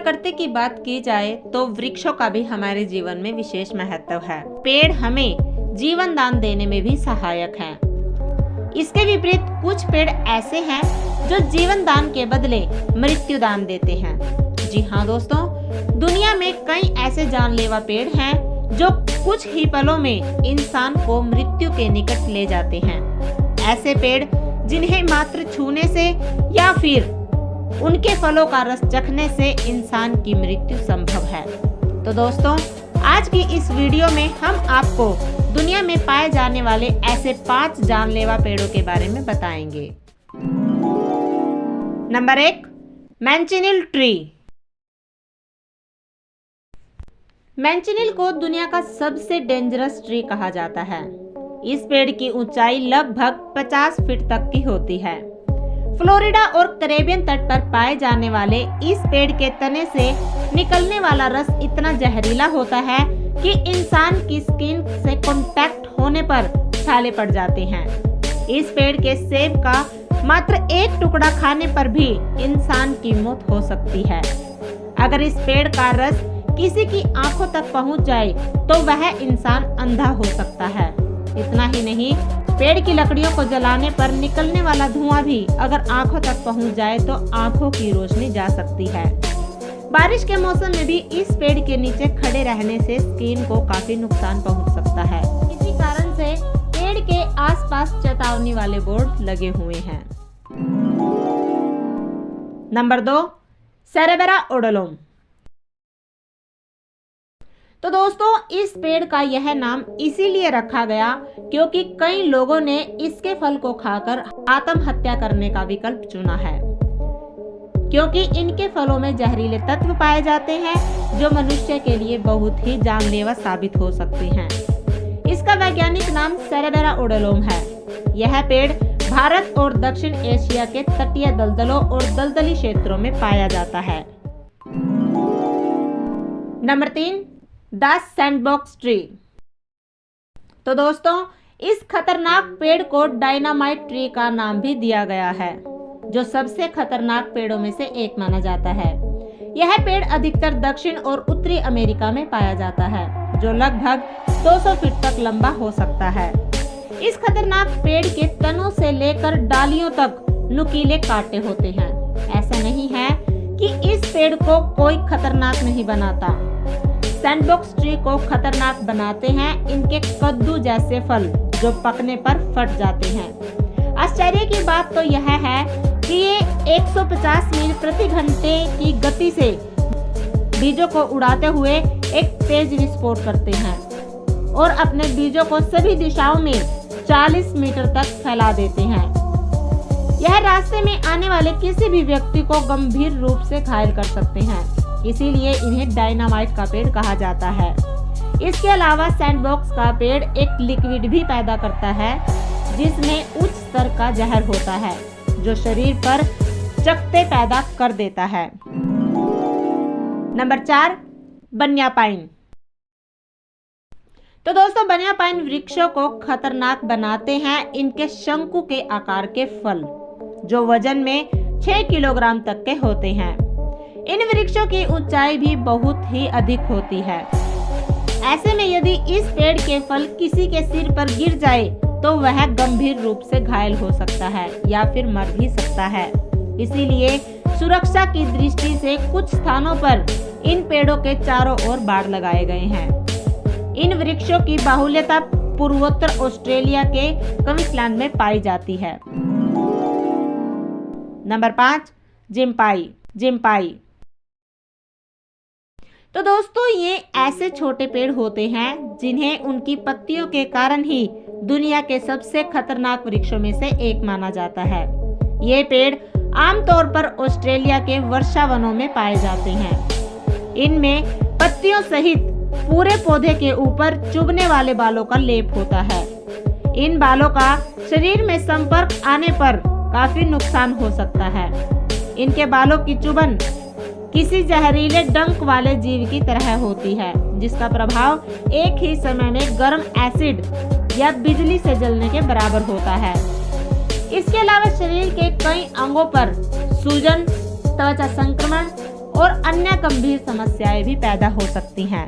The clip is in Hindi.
प्रकृति की बात की जाए तो वृक्षों का भी हमारे जीवन में विशेष महत्व है। पेड़ हमें जीवन दान देने में भी सहायक हैं। इसके विपरीत कुछ पेड़ ऐसे हैं जो जीवन दान के बदले मृत्यु दान देते हैं। जी हाँ दोस्तों, दुनिया में कई ऐसे जानलेवा पेड़ हैं जो कुछ ही पलों में इंसान को मृत्यु के निकट ले जाते हैं। ऐसे पेड़ जिन्हें मात्र छूने से या फिर उनके फलों का रस चखने से इंसान की मृत्यु संभव है। तो दोस्तों, आज की इस वीडियो में हम आपको दुनिया में पाए जाने वाले ऐसे 5 जानलेवा पेड़ों के बारे में बताएंगे। Number 1, मैंचिनिल tree. मैंचिनिल को दुनिया का सबसे डेंजरस ट्री कहा जाता है। इस पेड़ की ऊंचाई लगभग 50 फीट तक की होती है। फ्लोरिडा और कैरेबियन तट पर पाए जाने वाले इस पेड़ के तने से निकलने वाला रस इतना जहरीला होता है कि इंसान की स्किन से कांटेक्ट होने पर छाले पड़ जाते हैं। इस पेड़ के सेब का मात्र एक टुकड़ा खाने पर भी इंसान की मौत हो सकती है। अगर इस पेड़ का रस किसी की आंखों तक पहुंच जाए तो वह इंसान अंधा हो सकता है। इतना ही नहीं, पेड़ की लकड़ियों को जलाने पर निकलने वाला धुआं भी अगर आंखों तक पहुंच जाए तो आंखों की रोशनी जा सकती है। बारिश के मौसम में भी इस पेड़ के नीचे खड़े रहने से स्किन को काफी नुकसान पहुंच सकता है। इसी कारण से पेड़ के आसपास चेतावनी वाले बोर्ड लगे हुए हैं। नंबर 2, सेरेबेरा ओडोलम। तो दोस्तों, इस पेड़ का यह नाम इसीलिए रखा गया क्योंकि कई लोगों ने इसके फल को खाकर आत्महत्या करने का विकल्प चुना है, क्योंकि इनके फलों में जहरीले तत्व पाए जाते हैं जो मनुष्य के लिए बहुत ही जानलेवा साबित हो सकते हैं। इसका वैज्ञानिक नाम सेरेबेरा ओडोलम है। यह पेड़ भारत और दक्षिण एशिया के तटीय दलदलों और दलदली क्षेत्रों में पाया जाता है। Number 3, the sandbox tree. तो दोस्तों, इस खतरनाक पेड़ को डायनामाइट ट्री का नाम भी दिया गया है, जो सबसे खतरनाक पेड़ों में से एक माना जाता है। यह पेड़ अधिकतर दक्षिण और उत्तरी अमेरिका में पाया जाता है, जो लगभग 200 फीट तक लंबा हो सकता है। इस खतरनाक पेड़ के तनों से लेकर डालियों तक नुकीले कांटे होते हैं। ऐसा नहीं है कि इस पेड़ को कोई खतरनाक नहीं बनाता। सैंडबॉक्स ट्री को खतरनाक बनाते हैं इनके कद्दू जैसे फल जो पकने पर फट जाते हैं। आश्चर्य की बात तो यह है कि ये 150 मील प्रति घंटे की गति से बीजों को उड़ाते हुए एक तेज विस्फोट करते हैं और अपने बीजों को सभी दिशाओं में 40 मीटर तक फैला देते हैं। यह रास्ते में आने वाले किसी भी व्यक्ति को गंभीर रूप से घायल कर सकते हैं, इसीलिए इन्हें डायनामाइट का पेड़ कहा जाता है। इसके अलावा सैंडबॉक्स का पेड़ एक लिक्विड भी पैदा करता है जिसमें उच्च स्तर का जहर होता है जो शरीर पर चकत्ते पैदा कर देता है। नंबर 4, बनिया पाइन। तो दोस्तों, बनिया पाइन वृक्षों को खतरनाक बनाते हैं इनके शंकु के आकार के फल, जो वजन में 6 किलोग्राम तक के होते हैं। इन वृक्षों की ऊंचाई भी बहुत ही अधिक होती है। ऐसे में यदि इस पेड़ के फल किसी के सिर पर गिर जाए तो वह गंभीर रूप से घायल हो सकता है या फिर मर भी सकता है। इसीलिए सुरक्षा की दृष्टि से कुछ स्थानों पर इन पेड़ों के चारों ओर बाड़ लगाए गए हैं। इन वृक्षों की बाहुल्यता पूर्वोत्तर ऑस्ट्रेलिया के क्वींसलैंड में पाई जाती है। नंबर 5, जिम्पाई। तो दोस्तों, ये ऐसे छोटे पेड़ होते हैं जिन्हें उनकी पत्तियों के कारण ही दुनिया के सबसे खतरनाक वृक्षों में से एक माना जाता है। ये पेड़ आमतौर पर ऑस्ट्रेलिया के वर्षा वनों में पाए जाते हैं। इनमें पत्तियों सहित पूरे पौधे के ऊपर चुभने वाले बालों का लेप होता है। इन बालों का शरीर में संपर्क आने पर काफी नुकसान हो सकता है। इनके बालों की चुभन किसी जहरीले डंक वाले जीव की तरह होती है, जिसका प्रभाव एक ही समय में गर्म एसिड या बिजली से जलने के बराबर होता है। इसके अलावा शरीर के कई अंगों पर सूजन, त्वचा संक्रमण और अन्य गंभीर समस्याएं भी पैदा हो सकती हैं।